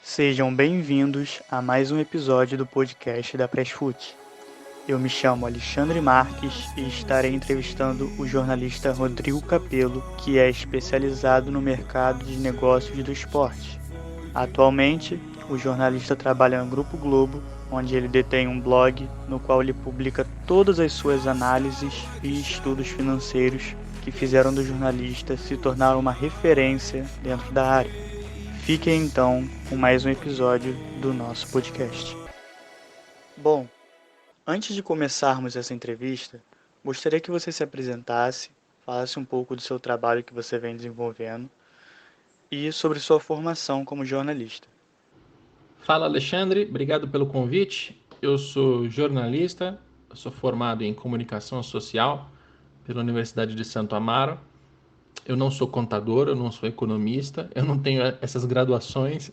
Sejam bem-vindos a mais um episódio do podcast da Pressfoot. Eu me chamo Alexandre Marques e estarei entrevistando o jornalista Rodrigo Capello, que é especializado no mercado de negócios do esporte. Atualmente, o jornalista trabalha no Grupo Globo, onde ele detém um blog no qual ele publica todas as suas análises e estudos financeiros que fizeram do jornalista se tornar uma referência dentro da área. Fiquem então com mais um episódio do nosso podcast. Bom, antes de começarmos essa entrevista, gostaria que você se apresentasse, falasse um pouco do seu trabalho que você vem desenvolvendo e sobre sua formação como jornalista. Fala Alexandre, obrigado pelo convite. Eu sou jornalista, eu sou formado em comunicação social pela Universidade de Santo Amaro. Eu não sou contador, eu não sou economista, eu não tenho essas graduações,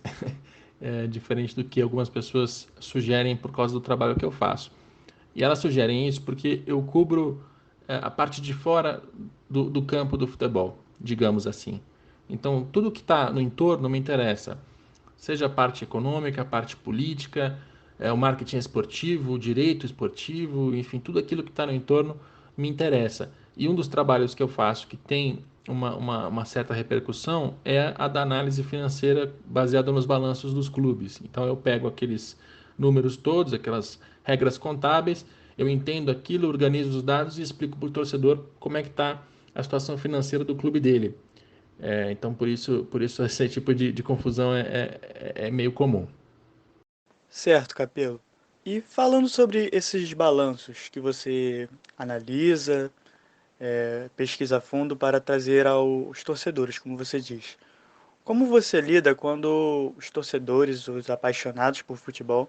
diferente do que algumas pessoas sugerem por causa do trabalho que eu faço. E elas sugerem isso porque eu cubro a parte de fora do campo do futebol, digamos assim. Então, tudo que está no entorno me interessa, seja a parte econômica, a parte política, o marketing esportivo, o direito esportivo, enfim, tudo aquilo que está no entorno me interessa. E um dos trabalhos que eu faço que tem uma certa repercussão é a da análise financeira baseada nos balanços dos clubes. Então eu pego aqueles números todos, aquelas regras contábeis, eu entendo aquilo, organizo os dados e explico para o torcedor como é que está a situação financeira do clube dele. Então, por isso esse tipo de confusão é meio comum. Certo, Capello. E falando sobre esses balanços que você analisa, pesquisa a fundo para trazer aos torcedores, como você diz. Como você lida quando os torcedores, os apaixonados por futebol,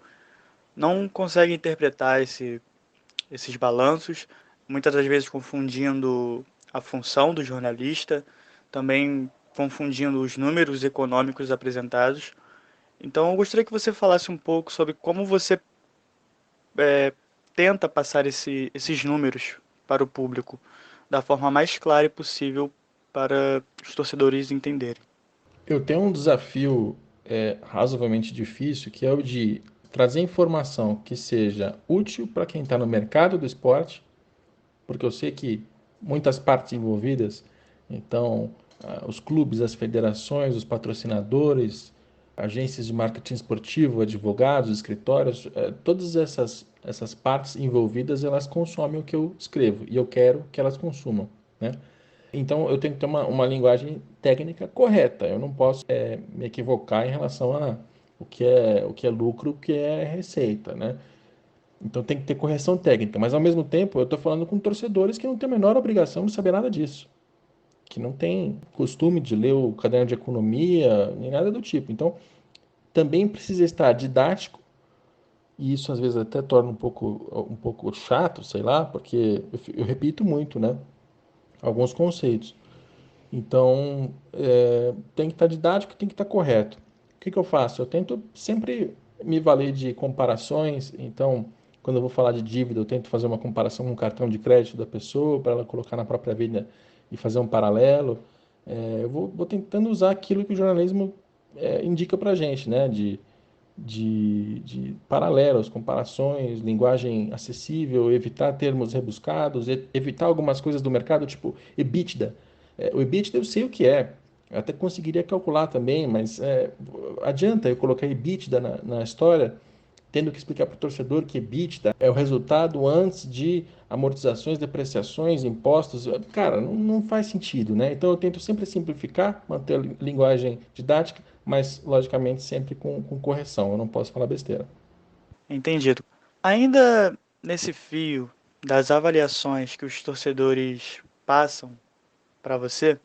não conseguem interpretar esses balanços, muitas das vezes confundindo a função do jornalista, também confundindo os números econômicos apresentados? Então, eu gostaria que você falasse um pouco sobre como você tenta passar esses números para o público da forma mais clara possível para os torcedores entenderem. Eu tenho um desafio razoavelmente difícil, que é o de trazer informação que seja útil para quem está no mercado do esporte, porque eu sei que muitas partes envolvidas, então os clubes, as federações, os patrocinadores, agências de marketing esportivo, advogados, escritórios, todas essas partes envolvidas, elas consomem o que eu escrevo e eu quero que elas consumam, né? Então eu tenho que ter uma linguagem técnica correta. Eu não posso me equivocar em relação a o que é lucro, o que é receita, né? Então tem que ter correção técnica, mas ao mesmo tempo eu estou falando com torcedores que não têm a menor obrigação de saber nada disso, que não tem costume de ler o caderno de economia, nem nada do tipo. Então também precisa estar didático, e isso às vezes até torna um pouco chato, sei lá, porque eu repito muito, né? Alguns conceitos. Então, tem que estar didático, tem que estar correto. O que eu faço? Eu tento sempre me valer de comparações. Então, quando eu vou falar de dívida, eu tento fazer uma comparação com o cartão de crédito da pessoa, para ela colocar na própria vida e fazer um paralelo. Eu vou tentando usar aquilo que o jornalismo indica para a gente, né? De paralelos, comparações, linguagem acessível, evitar termos rebuscados, evitar algumas coisas do mercado, tipo EBITDA. O EBITDA eu sei o que é, eu até conseguiria calcular também, mas adianta eu colocar EBITDA na história, tendo que explicar para o torcedor que EBITDA é o resultado antes de amortizações, depreciações, impostos. Cara, não faz sentido, né? Então eu tento sempre simplificar, manter a linguagem didática, mas logicamente sempre com correção. Eu não posso falar besteira. Entendido. Ainda nesse fio das avaliações que os torcedores passam para você,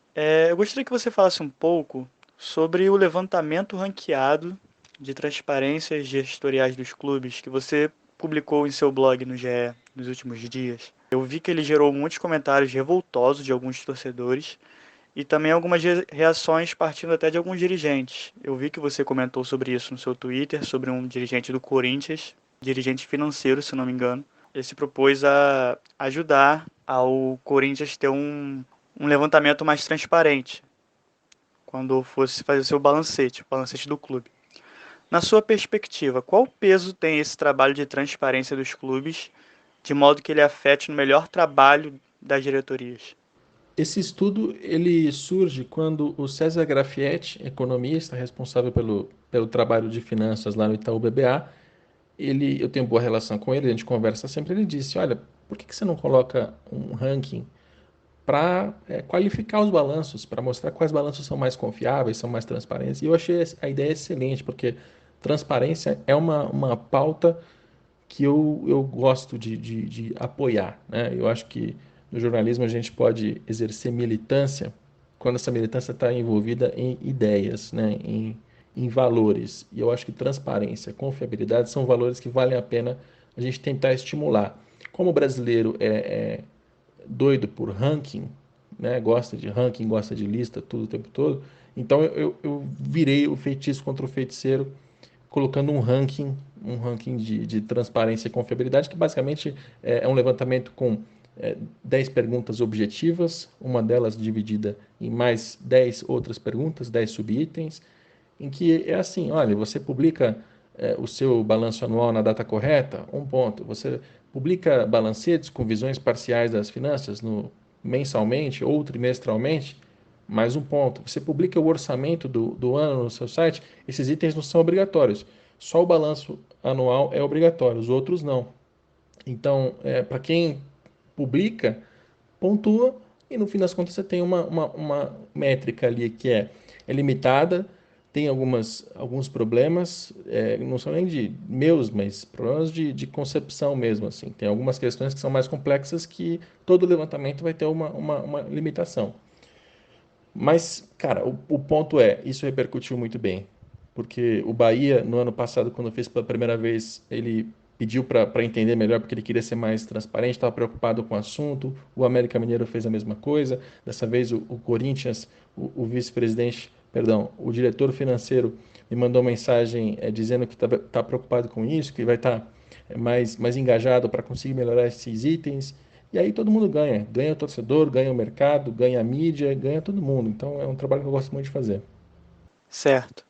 eu gostaria que você falasse um pouco sobre o levantamento ranqueado de transparências gestoriais dos clubes que você publicou em seu blog no GE nos últimos dias. Eu vi que ele gerou muitos comentários revoltosos de alguns torcedores e também algumas reações partindo até de alguns dirigentes. Eu vi que você comentou sobre isso no seu Twitter, sobre um dirigente do Corinthians, dirigente financeiro, se não me engano. Ele se propôs a ajudar ao Corinthians ter um levantamento mais transparente quando fosse fazer o seu balancete, o balancete do clube. Na sua perspectiva, qual peso tem esse trabalho de transparência dos clubes, de modo que ele afete no melhor trabalho das diretorias? Esse estudo ele surge quando o César Grafietti, economista responsável pelo trabalho de finanças lá no Itaú BBA, eu tenho boa relação com ele, a gente conversa sempre, ele disse, olha, por que você não coloca um ranking para qualificar os balanços, para mostrar quais balanços são mais confiáveis, são mais transparentes? E eu achei a ideia excelente, porque transparência é uma pauta que eu gosto de apoiar, né? Eu acho que no jornalismo a gente pode exercer militância quando essa militância está envolvida em ideias, né? Em valores. E eu acho que transparência, confiabilidade são valores que valem a pena a gente tentar estimular. Como o brasileiro é doido por ranking, né? Gosta de ranking, gosta de lista, tudo o tempo todo. Então eu virei o feitiço contra o feiticeiro colocando um ranking de transparência e confiabilidade, que basicamente é um levantamento com 10 perguntas objetivas, uma delas dividida em mais 10 outras perguntas, 10 subitens, em que é assim, olha, você publica o seu balanço anual na data correta, um ponto. Você publica balancetes com visões parciais das finanças mensalmente ou trimestralmente, mais um ponto. Você publica o orçamento do ano no seu site, esses itens não são obrigatórios. Só o balanço anual é obrigatório, os outros não. Então, para quem publica, pontua e no fim das contas você tem uma métrica ali que é limitada, tem alguns problemas, não são nem de meus, mas problemas de concepção mesmo, assim. Tem algumas questões que são mais complexas que todo levantamento vai ter uma limitação. Mas, cara, o ponto isso repercutiu muito bem. Porque o Bahia, no ano passado, quando fez pela primeira vez, ele pediu para entender melhor, porque ele queria ser mais transparente, estava preocupado com o assunto. O América Mineiro fez a mesma coisa. Dessa vez, o Corinthians, o vice-presidente, perdão, o diretor financeiro me mandou mensagem dizendo que está preocupado com isso, que vai estar mais engajado para conseguir melhorar esses itens. E aí todo mundo ganha. Ganha o torcedor, ganha o mercado, ganha a mídia, ganha todo mundo. Então é um trabalho que eu gosto muito de fazer. Certo.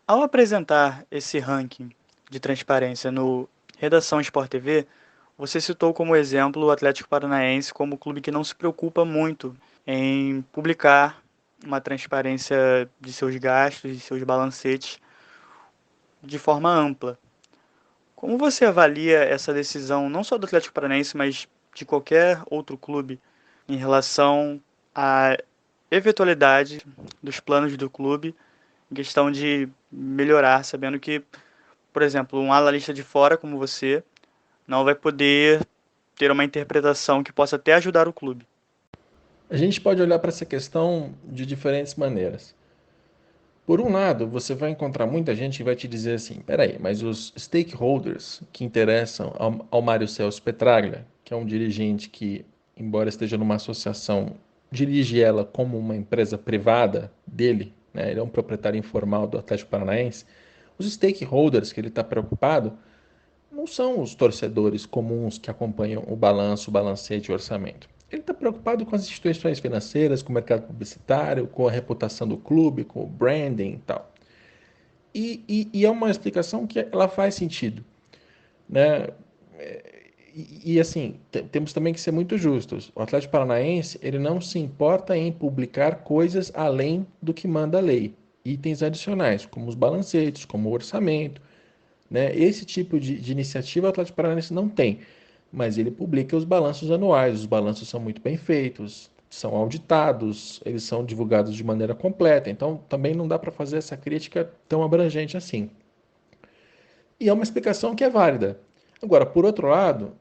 Ao apresentar esse ranking de transparência no Redação Sport TV, você citou como exemplo o Atlético Paranaense como clube que não se preocupa muito em publicar uma transparência de seus gastos e seus balancetes de forma ampla. Como você avalia essa decisão, não só do Atlético Paranaense, mas de qualquer outro clube, em relação à eventualidade dos planos do clube, em questão de melhorar, sabendo que, por exemplo, um analista de fora como você não vai poder ter uma interpretação que possa até ajudar o clube? A gente pode olhar para essa questão de diferentes maneiras. Por um lado, você vai encontrar muita gente que vai te dizer assim: peraí, mas os stakeholders que interessam ao Mário Celso Petraglia, que é um dirigente que, embora esteja numa associação, dirige ela como uma empresa privada dele, né? Ele é um proprietário informal do Atlético Paranaense. Os stakeholders que ele está preocupado não são os torcedores comuns que acompanham o balanço, o balancete e o orçamento. Ele está preocupado com as instituições financeiras, com o mercado publicitário, com a reputação do clube, com o branding e tal. E é uma explicação que ela faz sentido, né? Assim, temos também que ser muito justos. O Atlético Paranaense, ele não se importa em publicar coisas além do que manda a lei. Itens adicionais, como os balancetes, como o orçamento, né? Esse tipo de iniciativa o Atlético Paranaense não tem, mas ele publica os balanços anuais. Os balanços são muito bem feitos, são auditados, eles são divulgados de maneira completa. Então, também não dá para fazer essa crítica tão abrangente assim. E é uma explicação que é válida. Agora, por outro lado,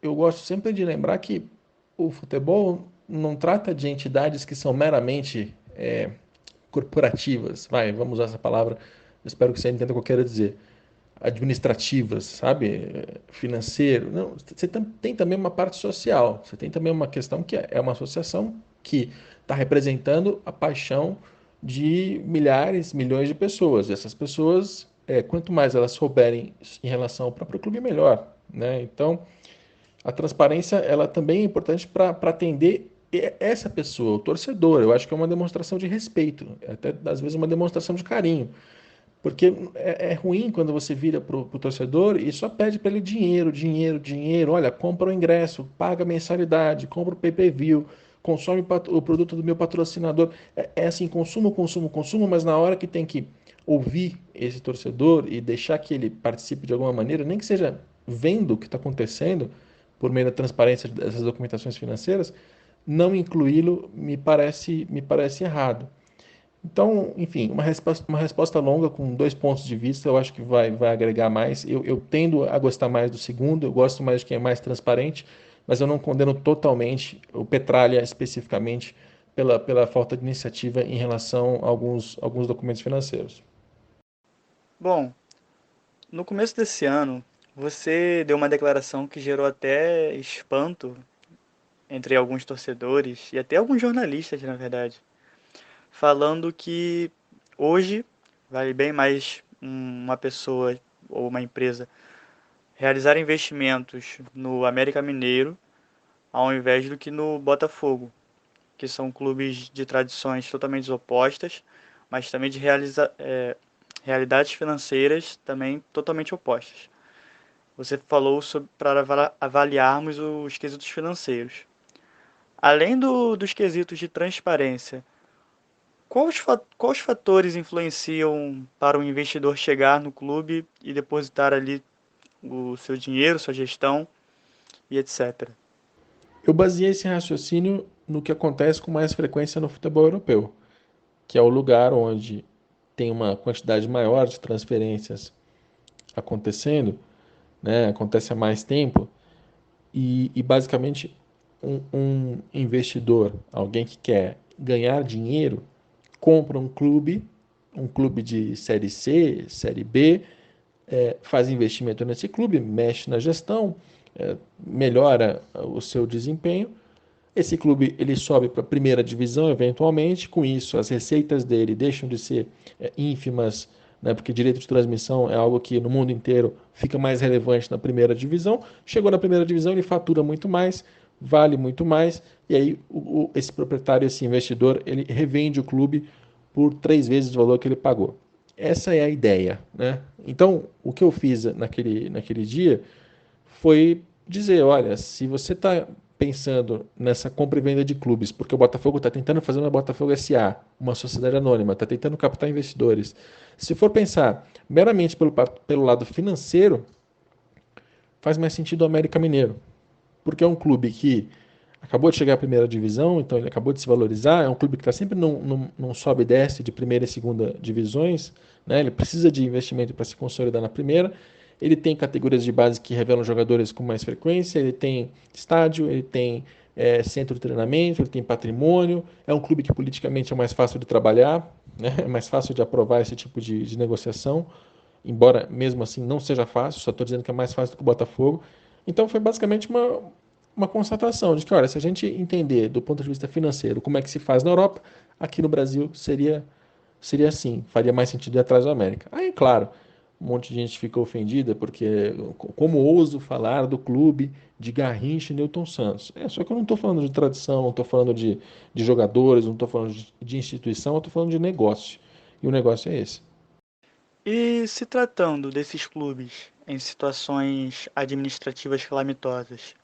eu gosto sempre de lembrar que o futebol não trata de entidades que são meramente corporativas. Vamos usar essa palavra, espero que você entenda o que eu quero dizer. Administrativas, sabe? Financeiro. Não, você tem também uma parte social. Você tem também uma questão que é uma associação que está representando a paixão de milhares, milhões de pessoas. E essas pessoas, quanto mais elas souberem em relação ao próprio clube, melhor, né? Então, a transparência ela também é importante para atender essa pessoa, o torcedor. Eu acho que é uma demonstração de respeito, até às vezes uma demonstração de carinho. Porque é ruim quando você vira para o torcedor e só pede para ele dinheiro, dinheiro, dinheiro. Olha, compra o ingresso, paga a mensalidade, compra o pay-per-view, consome o produto do meu patrocinador. É assim, consumo, consumo, consumo, mas na hora que tem que ouvir esse torcedor e deixar que ele participe de alguma maneira, nem que seja vendo o que está acontecendo por meio da transparência dessas documentações financeiras, não incluí-lo me parece errado. Então, enfim, uma resposta longa com dois pontos de vista, eu acho que vai agregar mais. Eu tendo a gostar mais do segundo, eu gosto mais de quem é mais transparente, mas eu não condeno totalmente o Petralha especificamente pela falta de iniciativa em relação a alguns documentos financeiros. Bom, no começo desse ano, você deu uma declaração que gerou até espanto entre alguns torcedores e até alguns jornalistas, na verdade, falando que hoje vale bem mais uma pessoa ou uma empresa realizar investimentos no América Mineiro ao invés do que no Botafogo, que são clubes de tradições totalmente opostas, mas também de realidades financeiras também totalmente opostas. Você falou sobre para avaliarmos os quesitos financeiros. Além dos quesitos de transparência, quais fatores influenciam para o investidor chegar no clube e depositar ali o seu dinheiro, sua gestão e etc. Eu baseei esse raciocínio no que acontece com mais frequência no futebol europeu, que é o lugar onde tem uma quantidade maior de transferências acontecendo, né, acontece há mais tempo, e basicamente um investidor, alguém que quer ganhar dinheiro, compra um clube de série C, série B, faz investimento nesse clube, mexe na gestão, melhora o seu desempenho. Esse clube ele sobe para a primeira divisão eventualmente, com isso as receitas dele deixam de ser ínfimas, né, porque direito de transmissão é algo que no mundo inteiro fica mais relevante na primeira divisão. Chegou na primeira divisão, ele fatura muito mais, vale muito mais, e aí esse proprietário, esse investidor, ele revende o clube por 3 vezes o valor que ele pagou. Essa é a ideia, né? Então, o que eu fiz naquele dia foi dizer, olha, se você está pensando nessa compra e venda de clubes, porque o Botafogo está tentando fazer uma Botafogo SA, uma sociedade anônima, está tentando captar investidores. Se for pensar meramente pelo lado financeiro, faz mais sentido o América Mineiro, porque é um clube que acabou de chegar à primeira divisão, então ele acabou de se valorizar, é um clube que está sempre num sobe e desce de primeira e segunda divisões, né? Ele precisa de investimento para se consolidar na primeira, ele tem categorias de base que revelam jogadores com mais frequência, ele tem estádio, ele tem centro de treinamento, ele tem patrimônio, é um clube que politicamente é mais fácil de trabalhar, né? É mais fácil de aprovar esse tipo de negociação, embora mesmo assim não seja fácil, só estou dizendo que é mais fácil do que o Botafogo. Então foi basicamente uma constatação de que, olha, se a gente entender do ponto de vista financeiro como é que se faz na Europa, aqui no Brasil seria assim, faria mais sentido ir atrás do América. Aí, claro, um monte de gente fica ofendida porque como ouso falar do clube de Garrincha e Newton Santos. Só que eu não estou falando de tradição, não estou falando de jogadores, não estou falando de instituição, eu estou falando de negócio. E o negócio é esse. E se tratando desses clubes em situações administrativas calamitosas,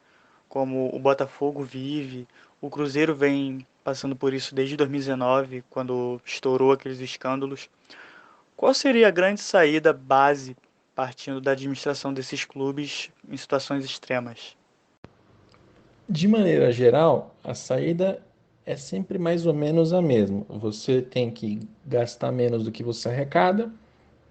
como o Botafogo vive, o Cruzeiro vem passando por isso desde 2019, quando estourou aqueles escândalos, qual seria a grande saída base partindo da administração desses clubes em situações extremas? De maneira geral, a saída é sempre mais ou menos a mesma. Você tem que gastar menos do que você arrecada,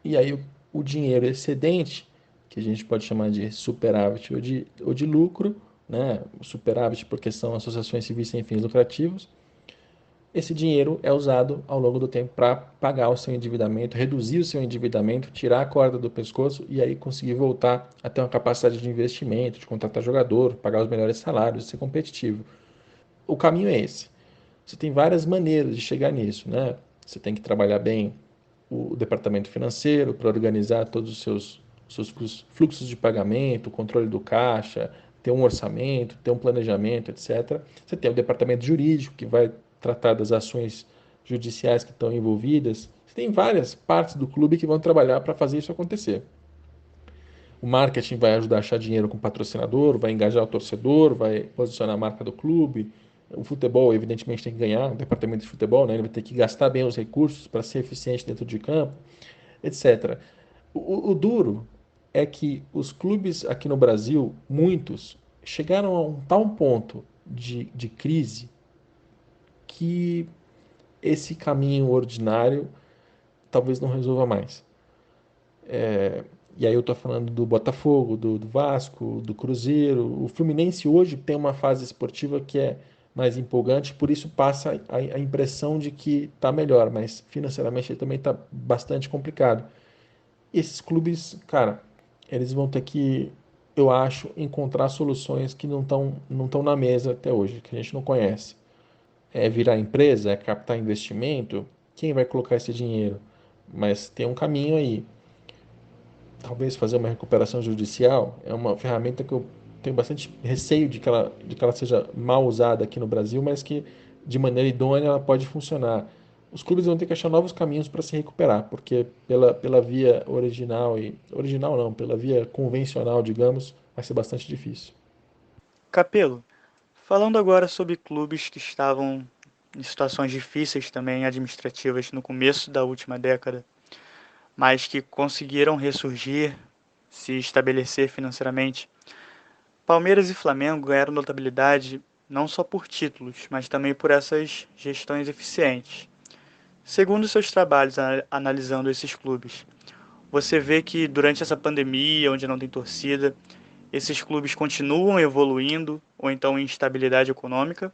e aí o dinheiro excedente, que a gente pode chamar de superávit ou de lucro, né? Superávit porque são associações civis sem fins lucrativos, esse dinheiro é usado ao longo do tempo para pagar o seu endividamento, reduzir o seu endividamento, tirar a corda do pescoço e aí conseguir voltar a ter uma capacidade de investimento, de contratar jogador, pagar os melhores salários, ser competitivo. O caminho é esse. Você tem várias maneiras de chegar nisso, né? Você tem que trabalhar bem o departamento financeiro para organizar todos os seus fluxos de pagamento, o controle do caixa, ter um orçamento, ter um planejamento, etc. Você tem o departamento jurídico que vai tratar das ações judiciais que estão envolvidas. Você tem várias partes do clube que vão trabalhar para fazer isso acontecer. O marketing vai ajudar a achar dinheiro com o patrocinador, vai engajar o torcedor, vai posicionar a marca do clube. O futebol, evidentemente, tem que ganhar, o departamento de futebol, né? Ele vai ter que gastar bem os recursos para ser eficiente dentro de campo, etc. O duro é que os clubes aqui no Brasil, muitos, chegaram a um tal ponto de crise que esse caminho ordinário talvez não resolva mais. E aí eu estou falando do Botafogo, do Vasco, do Cruzeiro. O Fluminense hoje tem uma fase esportiva que é mais empolgante, por isso passa a impressão de que está melhor, mas financeiramente ele também está bastante complicado. Esses clubes, cara, eles vão ter que, eu acho, encontrar soluções que não estão na mesa até hoje, que a gente não conhece. É virar empresa, é captar investimento, quem vai colocar esse dinheiro? Mas tem um caminho aí. Talvez fazer uma recuperação judicial é uma ferramenta que eu tenho bastante receio de que ela seja mal usada aqui no Brasil, mas que de maneira idônea ela pode funcionar. Os clubes vão ter que achar novos caminhos para se recuperar, porque pela via original não, pela via convencional, digamos, vai ser bastante difícil. Capelo, falando agora sobre clubes que estavam em situações difíceis também administrativas no começo da última década, mas que conseguiram ressurgir, se estabelecer financeiramente. Palmeiras e Flamengo ganharam notabilidade não só por títulos, mas também por essas gestões eficientes. Segundo seus trabalhos analisando esses clubes, você vê que durante essa pandemia, onde não tem torcida, esses clubes continuam evoluindo ou então em estabilidade econômica?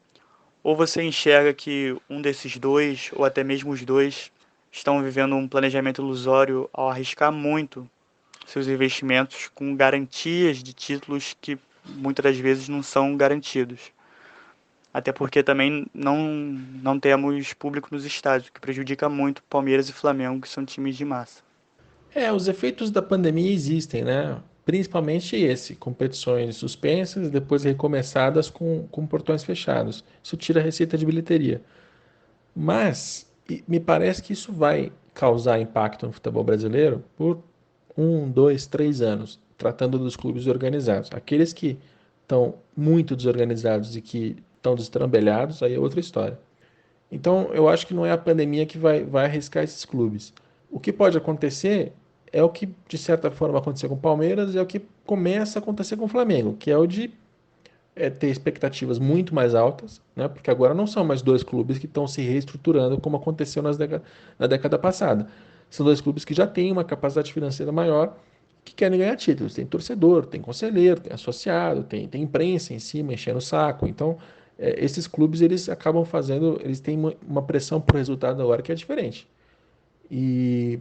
Ou você enxerga que um desses dois, ou até mesmo os dois, estão vivendo um planejamento ilusório ao arriscar muito seus investimentos com garantias de títulos que muitas das vezes não são garantidos? Até porque também não temos público nos estádios, o que prejudica muito Palmeiras e Flamengo, que são times de massa. Os efeitos da pandemia existem, né? Principalmente esse, competições suspensas, depois recomeçadas com portões fechados. Isso tira a receita de bilheteria. Mas me parece que isso vai causar impacto no futebol brasileiro por 1, 2, 3 anos, tratando dos clubes organizados. Aqueles que estão muito desorganizados e que estão destrambelhados, aí é outra história. Então, eu acho que não é a pandemia que vai arriscar esses clubes. O que pode acontecer é o que, de certa forma, aconteceu com o Palmeiras e é o que começa a acontecer com o Flamengo, que é o de ter expectativas muito mais altas, né? Porque agora não são mais dois clubes que estão se reestruturando como aconteceu na década passada. São dois clubes que já têm uma capacidade financeira maior, que querem ganhar títulos. Tem torcedor, tem conselheiro, tem associado, tem imprensa em cima enchendo o saco. Então, esses clubes eles acabam fazendo, eles têm uma pressão por resultado agora que é diferente. E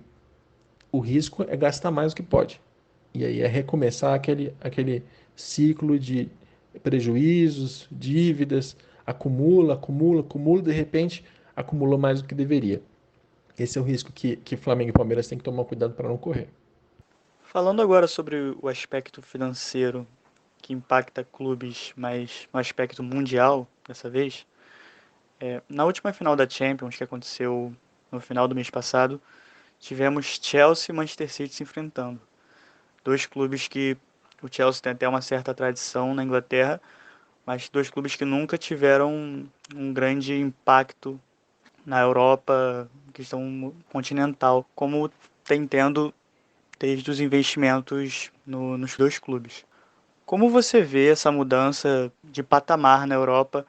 o risco é gastar mais do que pode. E aí é recomeçar aquele ciclo de prejuízos, dívidas, acumula, acumula, acumula, de repente acumula mais do que deveria. Esse é o risco que Flamengo e Palmeiras têm que tomar cuidado para não correr. Falando agora sobre o aspecto financeiro que impacta clubes, mas no aspecto mundial dessa vez, na última final da Champions, que aconteceu no final do mês passado, tivemos Chelsea e Manchester City se enfrentando. Dois clubes que o Chelsea tem até uma certa tradição na Inglaterra, mas dois clubes que nunca tiveram um grande impacto na Europa, questão continental, como tem tendo desde os investimentos nos dois clubes. Como você vê essa mudança de patamar na Europa,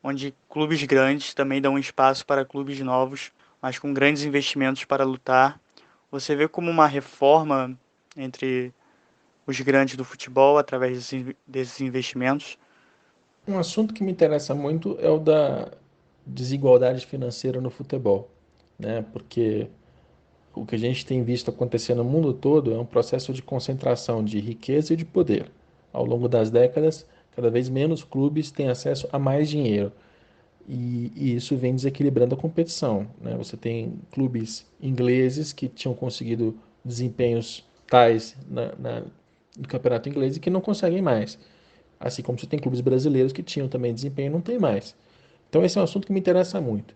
onde clubes grandes também dão espaço para clubes novos, mas com grandes investimentos para lutar? Você vê como uma reforma entre os grandes do futebol através desses investimentos? Um assunto que me interessa muito é o da desigualdade financeira no futebol, né? Porque o que a gente tem visto acontecer no mundo todo é um processo de concentração de riqueza e de poder. Ao longo das décadas, cada vez menos clubes têm acesso a mais dinheiro. E isso vem desequilibrando a competição, né? Você tem clubes ingleses que tinham conseguido desempenhos tais no campeonato inglês e que não conseguem mais. Assim como você tem clubes brasileiros que tinham também desempenho e não tem mais. Então esse é um assunto que me interessa muito.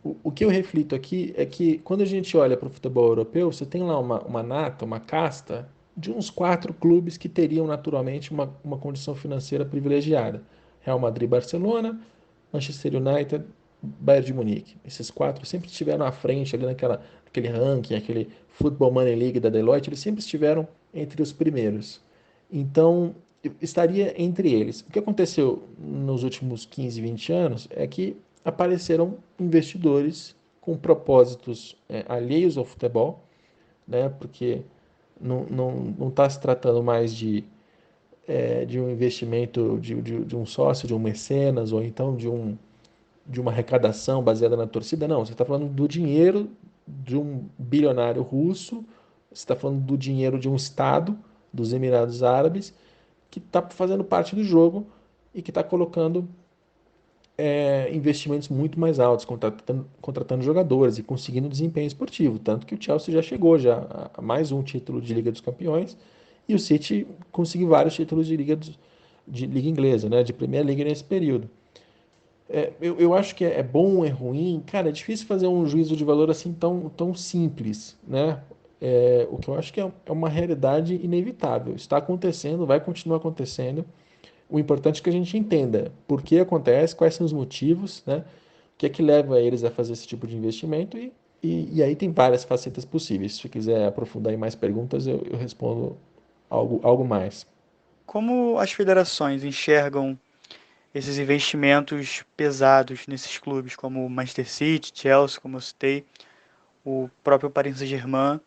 O que eu reflito aqui é que quando a gente olha para o futebol europeu, você tem lá uma nata, uma casta de uns quatro clubes que teriam naturalmente uma condição financeira privilegiada. Real Madrid, Barcelona, Manchester United, Bayern de Munique. Esses quatro sempre estiveram à frente ali naquele ranking, aquele Football Money League da Deloitte, eles sempre estiveram entre os primeiros. Então, estaria entre eles. O que aconteceu nos últimos 15, 20 anos é que apareceram investidores com propósitos alheios ao futebol, né? Porque não está se tratando mais de um investimento de um sócio, de um mecenas, ou então de uma arrecadação baseada na torcida. Não, você está falando do dinheiro de um bilionário russo, você está falando do dinheiro de um Estado, dos Emirados Árabes, que está fazendo parte do jogo e que está colocando investimentos muito mais altos, contratando jogadores e conseguindo desempenho esportivo. Tanto que o Chelsea já chegou a mais um título de Liga dos Campeões e o City conseguiu vários títulos de Liga Inglesa, né, de Premier League nesse período. Eu acho que é bom, é ruim. Cara, é difícil fazer um juízo de valor assim tão simples, né? O que eu acho que é uma realidade inevitável. Está acontecendo, vai continuar acontecendo. O importante é que a gente entenda por que acontece, quais são os motivos, né? O que é que leva eles a fazer esse tipo de investimento e aí tem várias facetas possíveis. Se você quiser aprofundar em mais perguntas, eu respondo algo mais. Como as federações enxergam esses investimentos pesados nesses clubes, como o Manchester City, Chelsea, como eu citei, o próprio Paris Saint-Germain?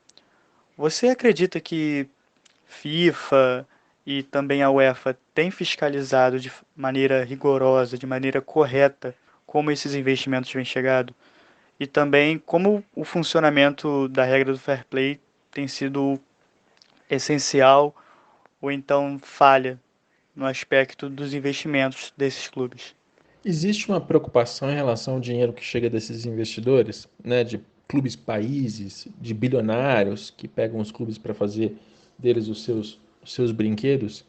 Você acredita que FIFA e também a UEFA têm fiscalizado de maneira rigorosa, de maneira correta, como esses investimentos vêm chegado? E também como o funcionamento da regra do fair play tem sido essencial ou então falha no aspecto dos investimentos desses clubes? Existe uma preocupação em relação ao dinheiro que chega desses investidores, né, de clubes países, de bilionários que pegam os clubes para fazer deles os seus brinquedos,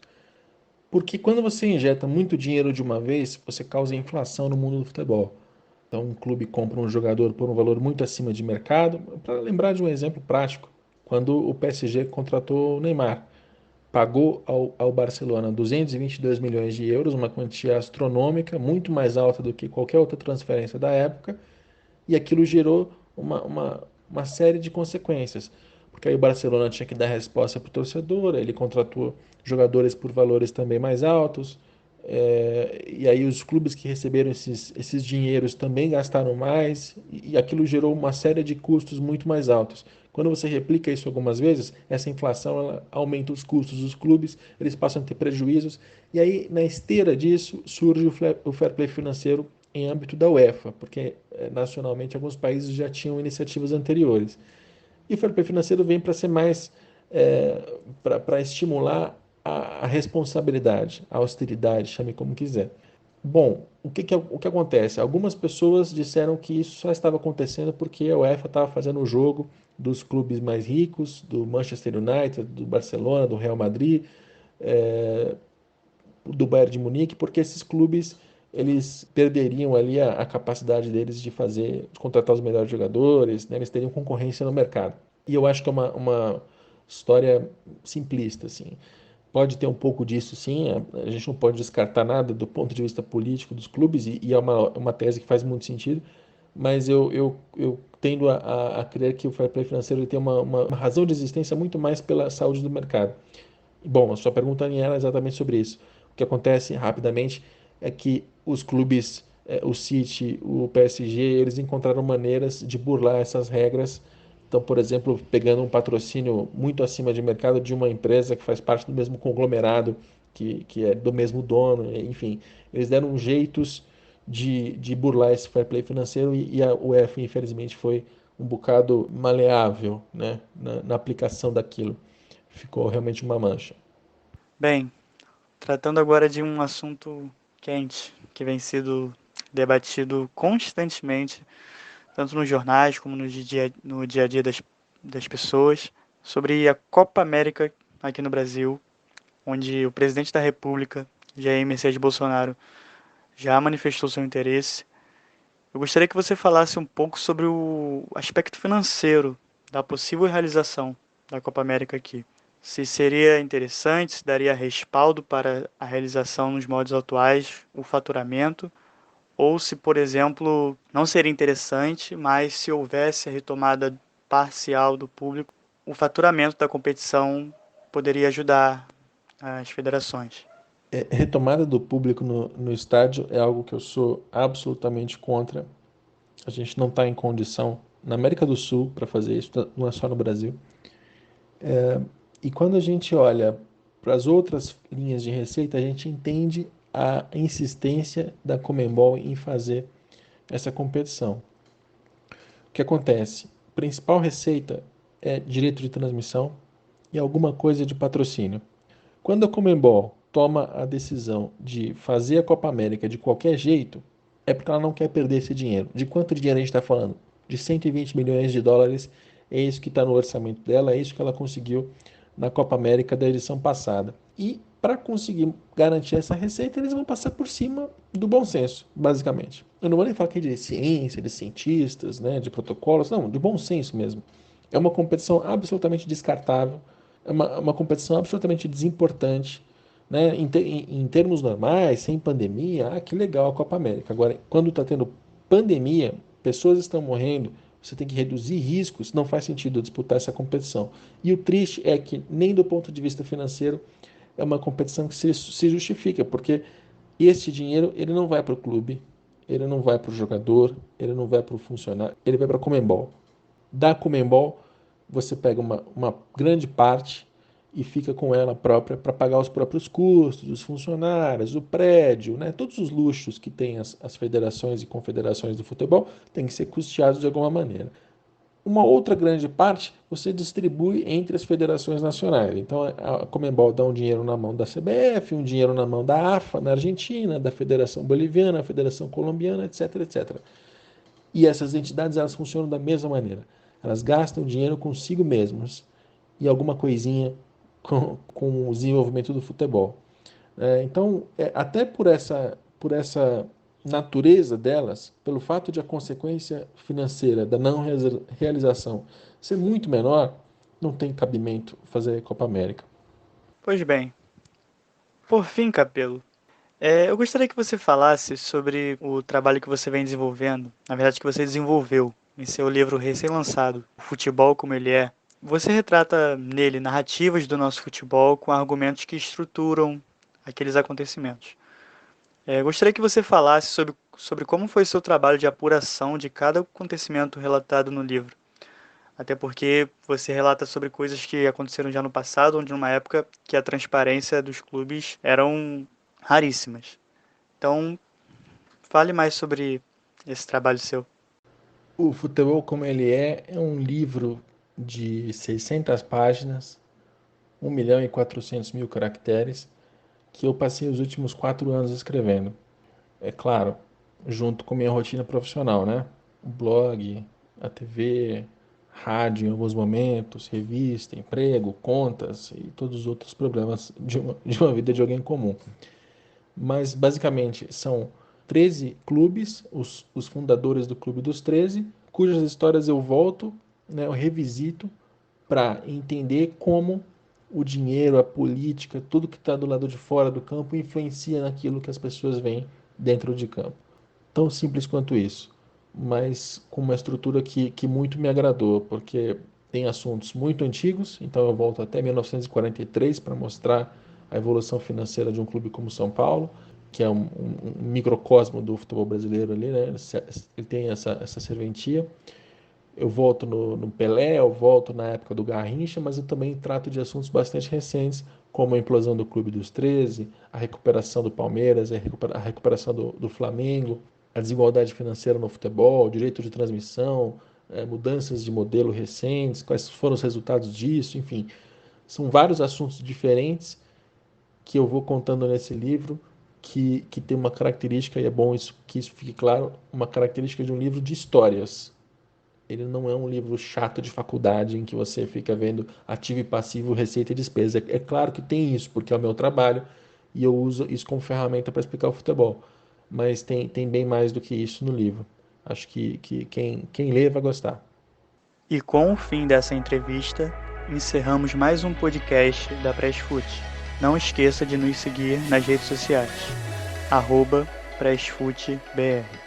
porque quando você injeta muito dinheiro de uma vez, você causa inflação no mundo do futebol. Então, um clube compra um jogador por um valor muito acima de mercado. Para lembrar de um exemplo prático, quando o PSG contratou o Neymar, pagou ao Barcelona 222 milhões de euros, uma quantia astronômica, muito mais alta do que qualquer outra transferência da época, e aquilo gerou uma série de consequências. Porque aí o Barcelona tinha que dar resposta para o torcedor, ele contratou jogadores por valores também mais altos, e aí os clubes que receberam esses dinheiros também gastaram mais, e aquilo gerou uma série de custos muito mais altos. Quando você replica isso algumas vezes, essa inflação ela aumenta os custos dos clubes, eles passam a ter prejuízos, e aí na esteira disso surge o fair play financeiro em âmbito da UEFA, porque nacionalmente alguns países já tinham iniciativas anteriores. E o fair play financeiro vem para ser mais para estimular a responsabilidade, a austeridade, chame como quiser. Bom, o que acontece? Algumas pessoas disseram que isso só estava acontecendo porque a UEFA estava fazendo o jogo dos clubes mais ricos, do Manchester United, do Barcelona, do Real Madrid, eh, do Bayern de Munique, porque esses clubes eles perderiam ali a capacidade deles de contratar os melhores jogadores, né? Eles teriam concorrência no mercado. E eu acho que é uma história simplista, assim. Pode ter um pouco disso, sim. A gente não pode descartar nada do ponto de vista político dos clubes, e é uma tese que faz muito sentido, mas eu tendo a crer que o fair play financeiro ele tem uma razão de existência muito mais pela saúde do mercado. Bom, a sua pergunta era exatamente sobre isso. O que acontece rapidamente é que os clubes, o City, o PSG, eles encontraram maneiras de burlar essas regras. Então, por exemplo, pegando um patrocínio muito acima de mercado de uma empresa que faz parte do mesmo conglomerado, que é do mesmo dono, enfim, eles deram jeitos de burlar esse fair play financeiro e a UEFA, infelizmente, foi um bocado maleável, né, na aplicação daquilo. Ficou realmente uma mancha. Bem, tratando agora de um assunto quente que vem sido debatido constantemente, tanto nos jornais como no dia a dia das pessoas, sobre a Copa América aqui no Brasil, onde o presidente da República, Jair Messias Bolsonaro, já manifestou seu interesse Eu gostaria que você falasse um pouco sobre o aspecto financeiro da possível realização da Copa América aqui. Se seria interessante, se daria respaldo para a realização nos moldes atuais, o faturamento, ou se, por exemplo, não seria interessante, mas se houvesse a retomada parcial do público, o faturamento da competição poderia ajudar as federações. Retomada do público no estádio é algo que eu sou absolutamente contra. A gente não está em condição, na América do Sul, para fazer isso, não é só no Brasil. E quando a gente olha para as outras linhas de receita, a gente entende a insistência da Conmebol em fazer essa competição. O que acontece? A principal receita é direito de transmissão e alguma coisa de patrocínio. Quando a Conmebol toma a decisão de fazer a Copa América de qualquer jeito, é porque ela não quer perder esse dinheiro. De quanto dinheiro a gente está falando? De 120 milhões de dólares. É isso que está no orçamento dela, é isso que ela conseguiu na Copa América da edição passada. E para conseguir garantir essa receita, eles vão passar por cima do bom senso, basicamente. Eu não vou nem falar aqui de ciência, de cientistas, né, de protocolos, não, de bom senso mesmo. É uma competição absolutamente descartável, é uma competição absolutamente desimportante, né? Em termos normais, sem pandemia, que legal a Copa América. Agora, quando está tendo pandemia, pessoas estão morrendo, você tem que reduzir riscos, não faz sentido disputar essa competição. E o triste é que, nem do ponto de vista financeiro, é uma competição que se justifica, porque esse dinheiro ele não vai para o clube, ele não vai para o jogador, ele não vai para o funcionário, ele vai para a Conmebol. Da Conmebol, você pega uma grande parte e fica com ela própria para pagar os próprios custos, os funcionários, o prédio, né? Todos os luxos que tem as federações e confederações do futebol têm que ser custeados de alguma maneira. Uma outra grande parte você distribui entre as federações nacionais. Então a Conmebol dá um dinheiro na mão da CBF, um dinheiro na mão da AFA na Argentina, da Federação Boliviana, da Federação Colombiana, etc, etc. E essas entidades elas funcionam da mesma maneira. Elas gastam dinheiro consigo mesmas e alguma coisinha com o desenvolvimento do futebol. Então, até por essa natureza delas, pelo fato de a consequência financeira da não realização ser muito menor, não tem cabimento fazer Copa América. Pois bem, por fim, Capelo, eu gostaria que você falasse sobre o trabalho que você vem desenvolvendo, na verdade que você desenvolveu em seu livro recém-lançado, O Futebol Como Ele É. Você retrata nele narrativas do nosso futebol com argumentos que estruturam aqueles acontecimentos. Gostaria que você falasse sobre como foi seu trabalho de apuração de cada acontecimento relatado no livro. Até porque você relata sobre coisas que aconteceram já no passado, onde numa época que a transparência dos clubes eram raríssimas. Então, fale mais sobre esse trabalho seu. O Futebol Como Ele É um livro de 600 páginas, 1.400.000 caracteres, que eu passei os últimos 4 anos escrevendo. É claro, junto com minha rotina profissional, né? O blog, a TV, rádio em alguns momentos, revista, emprego, contas e todos os outros problemas de uma vida de alguém comum. Mas basicamente são 13 clubes, os fundadores do Clube dos 13, cujas histórias eu volto, né, eu revisito para entender como o dinheiro, a política, tudo que está do lado de fora do campo influencia naquilo que as pessoas veem dentro de campo. Tão simples quanto isso, mas com uma estrutura que muito me agradou, porque tem assuntos muito antigos, então eu volto até 1943 para mostrar a evolução financeira de um clube como São Paulo, que é um microcosmo do futebol brasileiro ali, né? Ele tem essa serventia. Eu volto no Pelé, eu volto na época do Garrincha, mas eu também trato de assuntos bastante recentes, como a implosão do Clube dos 13, a recuperação do Palmeiras, a recuperação do Flamengo, a desigualdade financeira no futebol, direito de transmissão, mudanças de modelo recentes, quais foram os resultados disso, enfim. São vários assuntos diferentes que eu vou contando nesse livro, que tem uma característica, e é bom que isso fique claro, uma característica de um livro de histórias. Ele não é um livro chato de faculdade em que você fica vendo ativo e passivo, receita e despesa. É claro que tem isso, porque é o meu trabalho e eu uso isso como ferramenta para explicar o futebol. Mas tem bem mais do que isso no livro. Acho que quem lê vai gostar. E com o fim dessa entrevista, encerramos mais um podcast da Pressfoot. Não esqueça de nos seguir nas redes sociais. @PressFootBR.